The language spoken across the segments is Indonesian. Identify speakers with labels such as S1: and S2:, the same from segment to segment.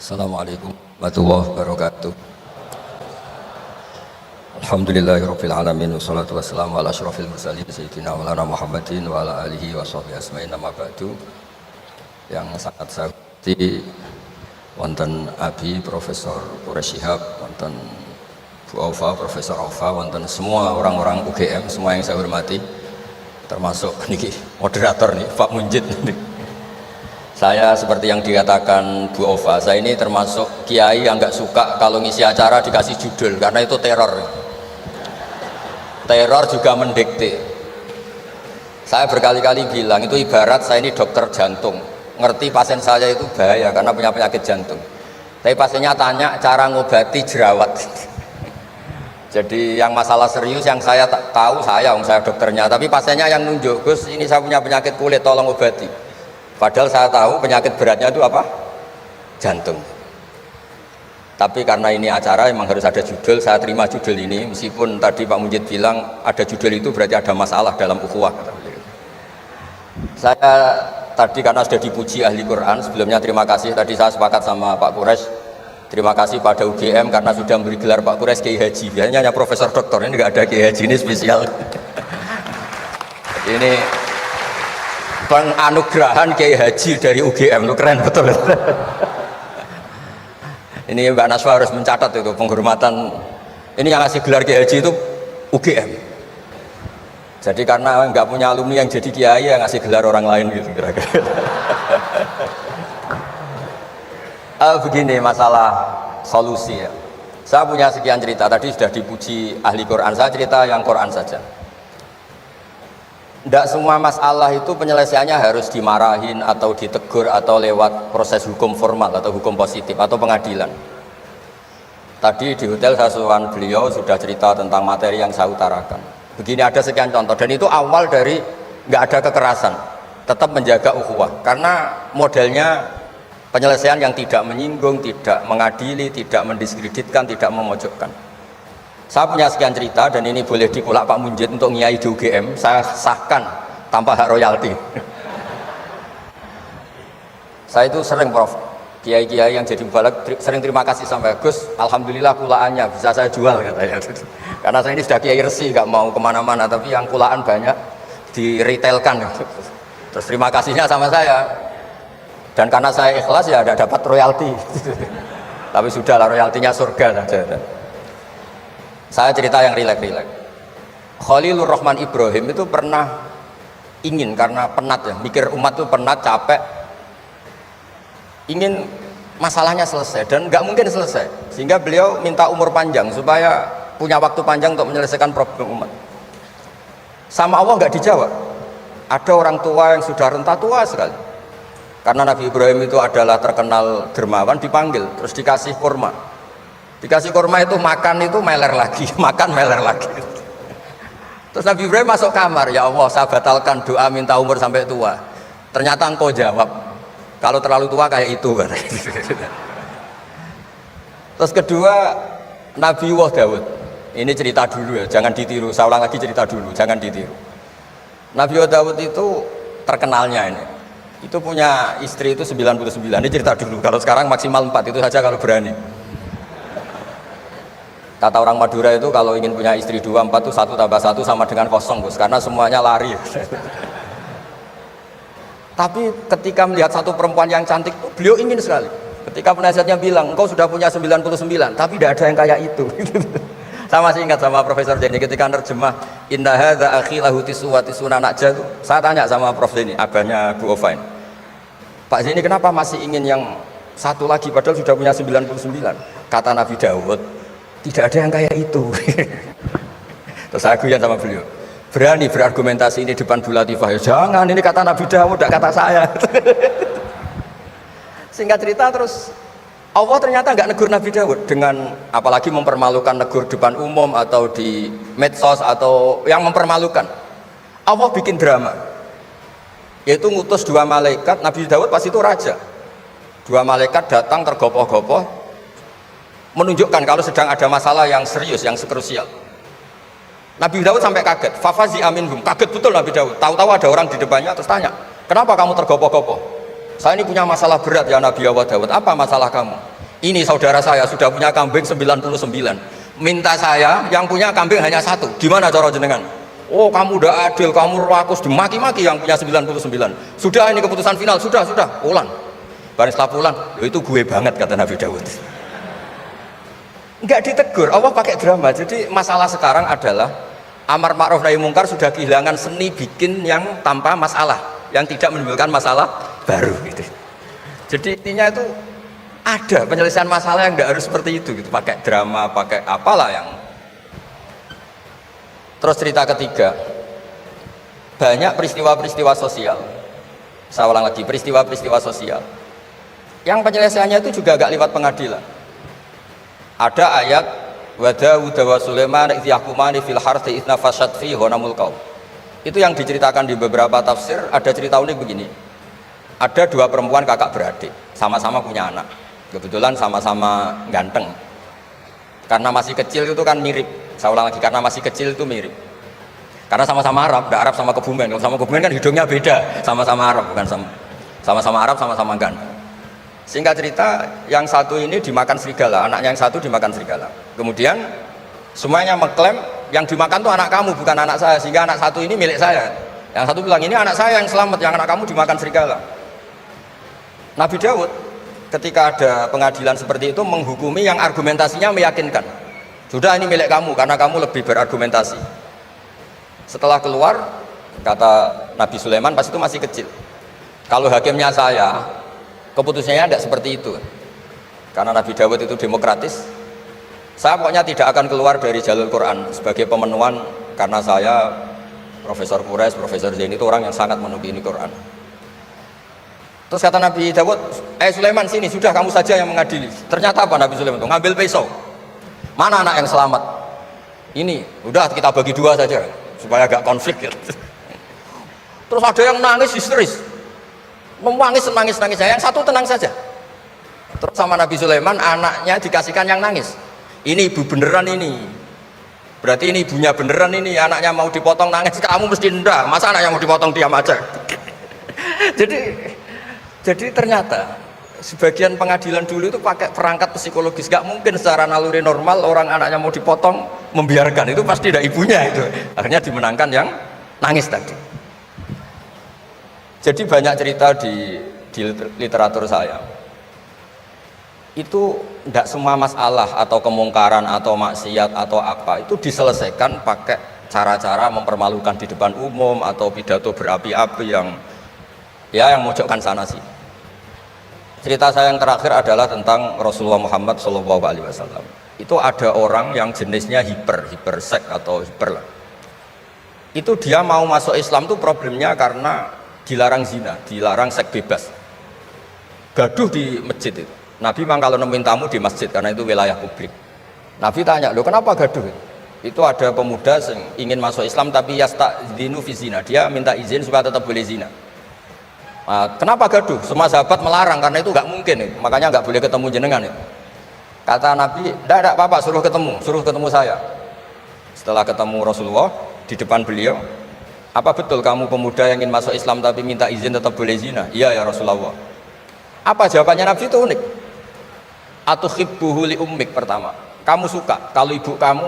S1: Assalamualaikum warahmatullahi wabarakatuh. Alhamdulillahirabbil alamin wassalatu wassalamu ala asyrofil mursalin sayyidina maulana Muhammadin wa ala alihi wa sahbihi asma'in amma ba'du. Yang sangat saya hormati wonten Abi Profesor Quraish Shihab, wonten Bu Aufa, Profesor Aufa, wonten semua orang-orang UGM, semua yang saya hormati, termasuk niki moderator nih Pak Munjid. Saya seperti yang dikatakan Bu Ova, saya ini termasuk kiai yang nggak suka kalau ngisi acara dikasih judul, karena itu teror. Teror juga mendikte. Saya berkali-kali bilang itu ibarat saya ini dokter jantung, ngerti pasien saya itu bahaya karena punya penyakit jantung. Tapi pasiennya tanya cara ngobati jerawat. Jadi yang masalah serius yang saya tahu saya dokternya, tapi pasiennya yang nunjuk, Gus ini saya punya penyakit kulit, tolong obati. Padahal saya tahu penyakit beratnya itu apa? Jantung. Tapi karena ini acara memang harus ada judul, saya terima judul ini, meskipun tadi Pak Munjid bilang ada judul itu berarti ada masalah dalam ukhuwah. Saya tadi karena sudah dipuji ahli Quran, sebelumnya terima kasih, tadi saya sepakat sama Pak Quraish, terima kasih pada UGM karena sudah memberi gelar Pak Quraish Kiai Haji, biasanya hanya Profesor Doktor, ini nggak ada Kiai Haji, ini spesial. Ini penganugerahan Kiai Haji dari UGM, itu keren betul. Ini Mbak Naswa harus mencatat itu penghormatan. Ini yang ngasih gelar Kiai Haji itu UGM. Jadi karena nggak punya alumni yang jadi kiai, yang ngasih gelar orang lain gitu kira-kira. Begini masalah solusi ya. Saya punya sekian cerita, tadi sudah dipuji ahli Quran, saya cerita yang Quran saja. Tidak semua masalah itu penyelesaiannya harus dimarahin atau ditegur atau lewat proses hukum formal atau hukum positif atau pengadilan. Tadi di hotel saya suruhan beliau sudah cerita tentang materi yang saya utarakan. Begini ada sekian contoh, dan itu awal dari nggak ada kekerasan, tetap menjaga ukhuwah. Karena modelnya penyelesaian yang tidak menyinggung, tidak mengadili, tidak mendiskreditkan, tidak memojokkan. Saya punya sekian cerita dan ini boleh dikulak Pak Munjid untuk ngiai di UGM, saya sahkan tanpa hak royalti. Saya itu sering Prof, kiai-kiai yang jadi mubalak sering terima kasih sampai Gus, alhamdulillah kulaannya bisa saya jual katanya. Karena saya ini sudah kiai resi, nggak mau kemana-mana, tapi yang kulaan banyak di retailkan. Terus terima kasihnya sama saya, dan karena saya ikhlas ya ada dapat royalti. Tapi sudahlah, royaltinya surga saja. Saya cerita yang rileks. Khalilur Rahman Ibrahim itu pernah ingin, karena penat ya, mikir umat itu penat, capek, ingin masalahnya selesai dan nggak mungkin selesai, sehingga beliau minta umur panjang supaya punya waktu panjang untuk menyelesaikan problem umat. Sama Allah nggak dijawab. Ada orang tua yang sudah renta tua sekali, karena Nabi Ibrahim itu adalah terkenal dermawan, dipanggil terus dikasih kurma. Dikasih kurma itu makan itu meler lagi, makan meler lagi. Terus Nabi Ibrahim masuk kamar, ya Allah saya batalkan doa minta umur sampai tua. Ternyata engkau jawab, kalau terlalu tua kayak itu. Terus kedua Nabi Daud, ini cerita dulu ya, jangan ditiru, saya ulang lagi cerita dulu, jangan ditiru. Nabi Daud itu terkenalnya ini, itu punya istri itu 99, ini cerita dulu, kalau sekarang maksimal 4, itu saja kalau berani. Kata orang Madura itu kalau ingin punya istri 2, 4 itu 1 tambah 1 sama dengan 0 Gus, karena semuanya lari. Tapi ketika melihat satu perempuan yang cantik, beliau ingin sekali. Ketika penasihatnya bilang, engkau sudah punya 99, tapi tidak ada yang kayak itu. Saya masih ingat sama Profesor Denny ketika nerjemah Inna hadza akhi lahu tiswa tisuna najah. Saya tanya sama Prof Denny, abahnya Bu Ovain, Pak Denny kenapa masih ingin yang satu lagi padahal sudah punya 99? Kata Nabi Daud, tidak ada yang kayak itu. Terus saya guyon sama beliau, berani berargumentasi ini depan Bu Latifah, ya jangan, ini kata Nabi Dawud, tidak kata saya. Singkat cerita terus Allah ternyata nggak negur Nabi Dawud dengan apalagi mempermalukan, negur depan umum atau di medsos atau yang mempermalukan. Allah bikin drama, yaitu ngutus 2 malaikat. Nabi Dawud pas itu raja, 2 malaikat datang tergopoh-gopoh menunjukkan kalau sedang ada masalah yang serius, yang krusial. Nabi Daud sampai kaget, fafazi aminhum, kaget betul Nabi Daud, tahu-tahu ada orang di depannya terus tanya, kenapa kamu tergopoh-gopoh? Saya ini punya masalah berat ya Nabi Allah Dawud. Apa masalah kamu? Ini saudara saya sudah punya kambing 99. Minta saya yang punya kambing hanya 1. Gimana cara jenengan? Oh kamu udah adil, kamu rakus, dimaki-maki yang punya 99. Sudah ini keputusan final, sudah, pulang. Barang setelah pulang, itu gue banget kata Nabi Dawud. Enggak ditegur, Allah pakai drama. Jadi masalah sekarang adalah amar ma'ruf nahi mungkar sudah kehilangan seni bikin yang tanpa masalah, yang tidak menimbulkan masalah baru gitu. Jadi intinya itu ada penyelesaian masalah yang tidak harus seperti itu gitu, pakai drama, pakai apalah yang. Terus cerita ketiga, banyak peristiwa-peristiwa sosial. Saya ulang lagi, peristiwa-peristiwa sosial yang penyelesaiannya itu juga agak lewat pengadilan. Ada ayat wa Daud wa Sulaiman idh yahkumani fil harthi idh nafashat fihi ghanamul qaum. Itu yang diceritakan di beberapa tafsir. Ada cerita unik begini. Ada 2 perempuan kakak beradik, sama-sama punya anak. Kebetulan sama-sama ganteng. Karena masih kecil itu kan mirip. Saya ulang lagi, karena masih kecil itu mirip. Karena sama-sama Arab, Arab sama Kebumen. Kalau sama Kebumen kan hidungnya beda, sama-sama Arab bukan sama-sama Arab, sama-sama ganteng. Singkat cerita, yang satu ini dimakan serigala, anaknya yang satu dimakan serigala. Kemudian semuanya mengklaim yang dimakan tuh anak kamu, bukan anak saya, sehingga anak satu ini milik saya. Yang satu bilang ini anak saya yang selamat, yang anak kamu dimakan serigala. Nabi Daud ketika ada pengadilan seperti itu menghukumi yang argumentasinya meyakinkan. Sudah ini milik kamu karena kamu lebih berargumentasi. Setelah keluar, kata Nabi Sulaiman pas itu masih kecil. Kalau hakimnya saya, keputusannya tidak seperti itu. Karena Nabi Dawud itu demokratis. Saya pokoknya tidak akan keluar dari jalur Quran sebagai pemenuhan karena saya Profesor Quraisy, Profesor Zaini itu orang yang sangat menukini Quran. Terus kata Nabi Dawud, Sulaiman sini, sudah kamu saja yang mengadili. Ternyata apa Nabi Sulaiman itu? Ngambil pisau. Mana anak yang selamat? Ini, udah kita bagi 2 saja supaya agak konflik gitu. Terus ada yang nangis histeris. Nangis, yang satu tenang saja. Terus sama Nabi Sulaiman anaknya dikasihkan yang nangis. Ini ibu beneran ini. Berarti ini ibunya beneran ini, anaknya mau dipotong nangis, kamu mesti ndak. Masa anaknya mau dipotong diam aja? Jadi ternyata sebagian pengadilan dulu itu pakai perangkat psikologis. Gak mungkin secara naluri normal orang anaknya mau dipotong membiarkan, itu pasti tidak ibunya itu. Akhirnya dimenangkan yang nangis tadi. Jadi banyak cerita di literatur saya. Itu tidak semua masalah atau kemungkaran atau maksiat atau apa itu diselesaikan pakai cara-cara mempermalukan di depan umum atau pidato berapi-api yang mojokkan sana sih. Cerita saya yang terakhir adalah tentang Rasulullah Muhammad SAW. Itu ada orang yang jenisnya hipersek atau hiper lah. Itu dia mau masuk Islam tuh problemnya karena dilarang zina, dilarang seks bebas. Gaduh di masjid itu. Nabi memang kalau nemuin tamu di masjid karena itu wilayah publik. Nabi tanya, "Loh, kenapa gaduh?" Itu ada pemuda yang ingin masuk Islam tapi yasta'dzinu fi zina. Dia minta izin supaya tetap boleh zina. Kenapa gaduh? Semua sahabat melarang karena itu nggak mungkin, makanya nggak boleh ketemu jenengan. Kata Nabi, tidak apa-apa, suruh ketemu saya. Setelah ketemu Rasulullah di depan beliau, apa betul kamu pemuda yang ingin masuk Islam tapi minta izin tetap boleh zina? Iya ya Rasulullah. Apa jawabannya Nabi itu unik. Atuhibbuhu li ummik, pertama. Kamu suka kalau ibu kamu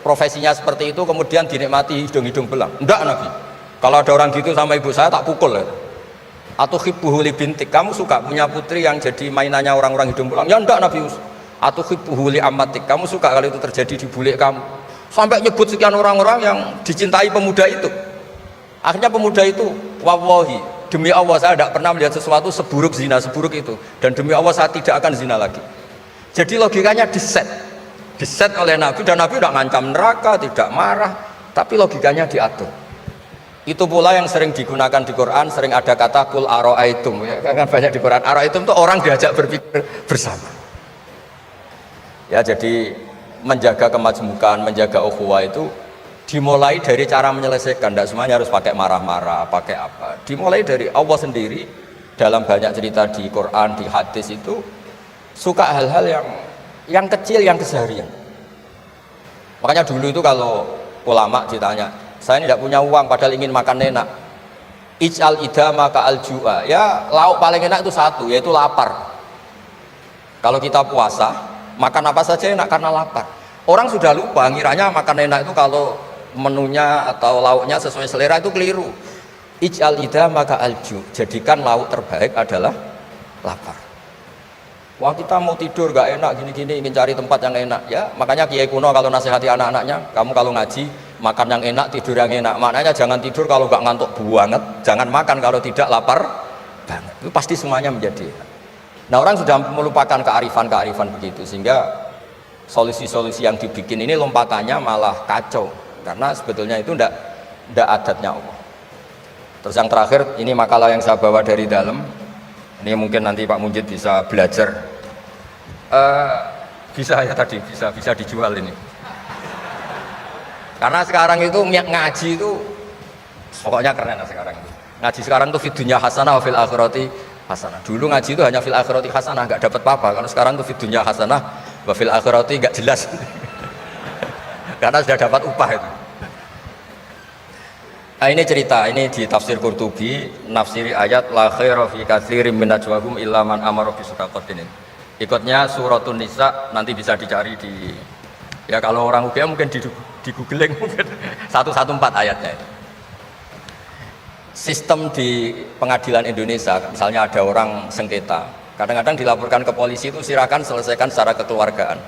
S1: profesinya seperti itu kemudian dinikmati hidung-hidung belang? Enggak Nabi. Kalau ada orang gitu sama ibu saya tak pukul. Atuhibbuhu li bintik, kamu suka punya putri yang jadi mainannya orang-orang hidung belang? Ya enggak Nabi. Atuhibbuhu li amatik, kamu suka kalau itu terjadi di bule kamu? Sampai nyebut sekian orang-orang yang dicintai pemuda itu. Akhirnya pemuda itu, wallahi, demi Allah saya tidak pernah melihat sesuatu seburuk zina, seburuk itu. Dan demi Allah saya tidak akan zina lagi. Jadi logikanya diset oleh Nabi, dan Nabi tidak ngancam neraka, tidak marah, tapi logikanya diatur. Itu pula yang sering digunakan di Quran, sering ada kata kul aro'aitum, ya, kan banyak di Quran. Aro'aitum itu orang diajak berpikir bersama. Ya, jadi menjaga kemajmukan, menjaga ukhuwah itu dimulai dari cara menyelesaikan. Tidak semuanya harus pakai marah-marah, pakai apa. Dimulai dari Allah sendiri. Dalam banyak cerita di Quran, di hadis itu suka hal-hal yang kecil, yang keseharian. Makanya dulu itu kalau ulama ditanya, saya ini tidak punya uang padahal ingin makan enak, ij'al idama ka al-ju'a. Ya, lauk paling enak itu satu, yaitu lapar. Kalau kita puasa, makan apa saja enak karena lapar. Orang sudah lupa, ngiranya makan enak itu kalau menunya atau lauknya sesuai selera, itu keliru. Ij'al idama ka al-ju', jadikan lauk terbaik adalah lapar. Wah, kita mau tidur gak enak gini-gini, ingin cari tempat yang enak. Ya, makanya Kiai kuno kalau nasihati anak-anaknya, kamu kalau ngaji makan yang enak, tidur yang enak. Maknanya jangan tidur kalau gak ngantuk banget, jangan makan kalau tidak lapar banget. Itu pasti semuanya menjadi enak. Nah, orang sudah melupakan kearifan-kearifan begitu, sehingga solusi-solusi yang dibikin ini lompatannya malah kacau, karena sebetulnya itu ndak adatnya Allah. Terus yang terakhir, ini makalah yang saya bawa dari dalam. Ini mungkin nanti Pak Munjid bisa belajar. Bisa ya tadi, bisa dijual ini. Karena sekarang itu ngaji itu pokoknya keren lah sekarang. Ngaji sekarang itu fid dunya hasanah wa fil akhirati hasanah. Dulu ngaji itu hanya fil akhirati hasanah, nggak dapat apa-apa. Kalau sekarang itu fid dunya hasanah wa fil akhirati nggak jelas. Karena sudah dapat upah itu. Nah, ini cerita, ini di tafsir Qurtubi, nafsiri ayat la khaira fi katsirin min najwahum illa man amara bi shadaqatin. Ikutnya suratun Nisa, nanti bisa dicari di, ya kalau orang UGM mungkin di googling mungkin 114 ayatnya. Sistem di pengadilan Indonesia, misalnya ada orang sengketa, kadang-kadang dilaporkan ke polisi itu silakan selesaikan secara kekeluargaan.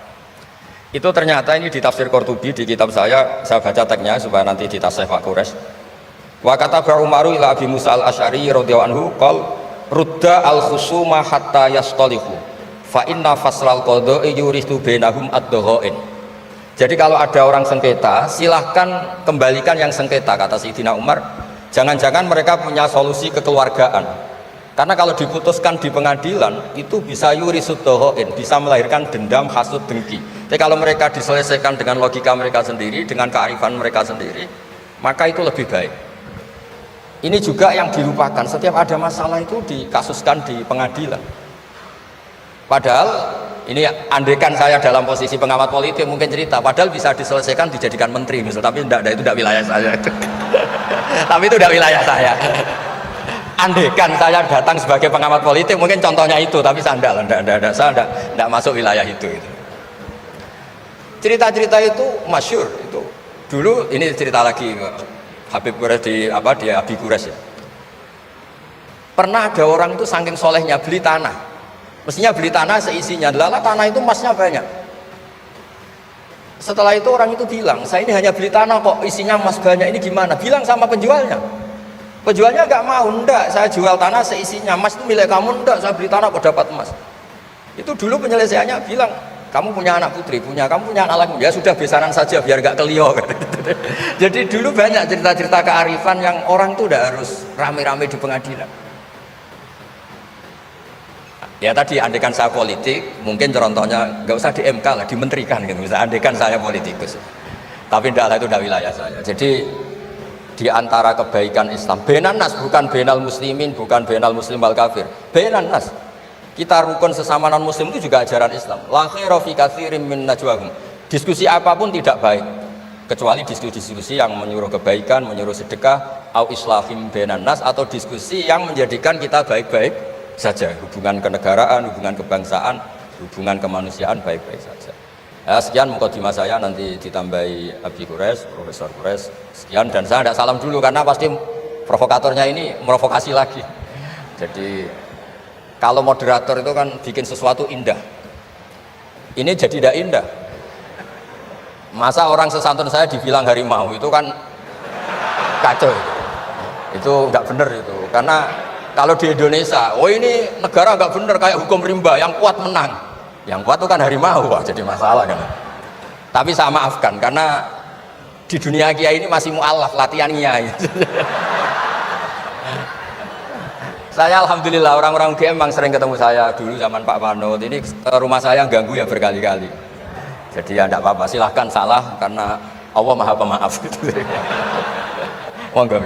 S1: Itu ternyata ini di tafsir Qurtubi, di kitab saya baca teksnya supaya nanti di tafsir Pak Quraisy. Wa kataba Umaru ila Abi Musa al-Asy'ari radhiyallahu anhu qol rudda al-khusuma hatta yastalihu fa inna faslal qada'i yuristu bainahum ad-dhaghain. Jadi kalau ada orang sengketa, silahkan kembalikan yang sengketa, kata Sayyidina Umar. Jangan-jangan mereka punya solusi kekeluargaan. Karena kalau diputuskan di pengadilan itu bisa yurisud dhaghain, bisa melahirkan dendam, hasud, dengki. Tapi kalau mereka diselesaikan dengan logika mereka sendiri, dengan kearifan mereka sendiri, maka itu lebih baik. Ini juga yang dilupakan, setiap ada masalah itu dikasuskan di pengadilan. Padahal ini andekan saya dalam posisi pengamat politik mungkin cerita, padahal bisa diselesaikan dijadikan menteri misal, tapi itu tidak wilayah saya. Tapi itu tidak wilayah saya. Andekan saya datang sebagai pengamat politik mungkin contohnya itu, tapi saya tidak masuk wilayah itu. Cerita-cerita itu masyhur itu. Dulu ini cerita lagi Habib Quraisy di Abi Quraisy ya. Pernah ada orang itu saking solehnya beli tanah. Mestinya beli tanah seisinya. Lala tanah itu emasnya banyak. Setelah itu orang itu bilang, saya ini hanya beli tanah kok isinya emas banyak, ini gimana? Bilang sama penjualnya. Penjualnya nggak mau, enggak, saya jual tanah seisinya, emas itu milik kamu, enggak, saya beli tanah kok dapat emas. Itu dulu penyelesaiannya bilang, kamu punya anak putri, kamu punya anak laki, ya sudah besaran saja biar gak kelio. Jadi dulu banyak cerita-cerita kearifan yang orang tuh udah harus rame-rame di pengadilan. Ya tadi andekan saya politik, mungkin contohnya nggak usah di MK lah, dimenterikan gitu. Bisa andekan saya politikus, tapi tidak, itu tidak wilayah saya. Jadi di antara kebaikan Islam, benan nas, bukan benal muslimin, bukan benal muslim wal kafir, benan nas. Kita rukun sesama non muslim itu juga ajaran Islam. La khaira fi katsirin min najwahum. Diskusi apapun tidak baik kecuali diskusi-diskusi yang menyuruh kebaikan, menyuruh sedekah, au islahim bainan nas, atau diskusi yang menjadikan kita baik-baik saja, hubungan kenegaraan, hubungan kebangsaan, hubungan kemanusiaan baik-baik saja. Ya, sekian mukadimah saya, nanti ditambahi Abi Quraisy, Profesor Quraisy. Sekian, dan saya tidak salam dulu karena pasti provokatornya ini merovokasi lagi. Jadi kalau moderator itu kan bikin sesuatu indah, ini jadi tidak indah. Masa orang sesantun saya dibilang harimau, itu kan kacau. Itu nggak benar itu. Karena kalau di Indonesia, oh ini negara nggak benar, kayak hukum rimba, yang kuat menang. Yang kuat itu kan harimau, wah, jadi masalah kan. Tapi saya maafkan, karena di dunia kiai ini masih mu'alaf latihannya. Saya alhamdulillah orang-orang UGM memang sering ketemu saya dulu zaman Pak Manut. Ini rumah saya ganggu ya berkali-kali. Jadi ya tidak apa-apa, silahkan salah karena Allah Maha Pemaaf gitu. Monggo.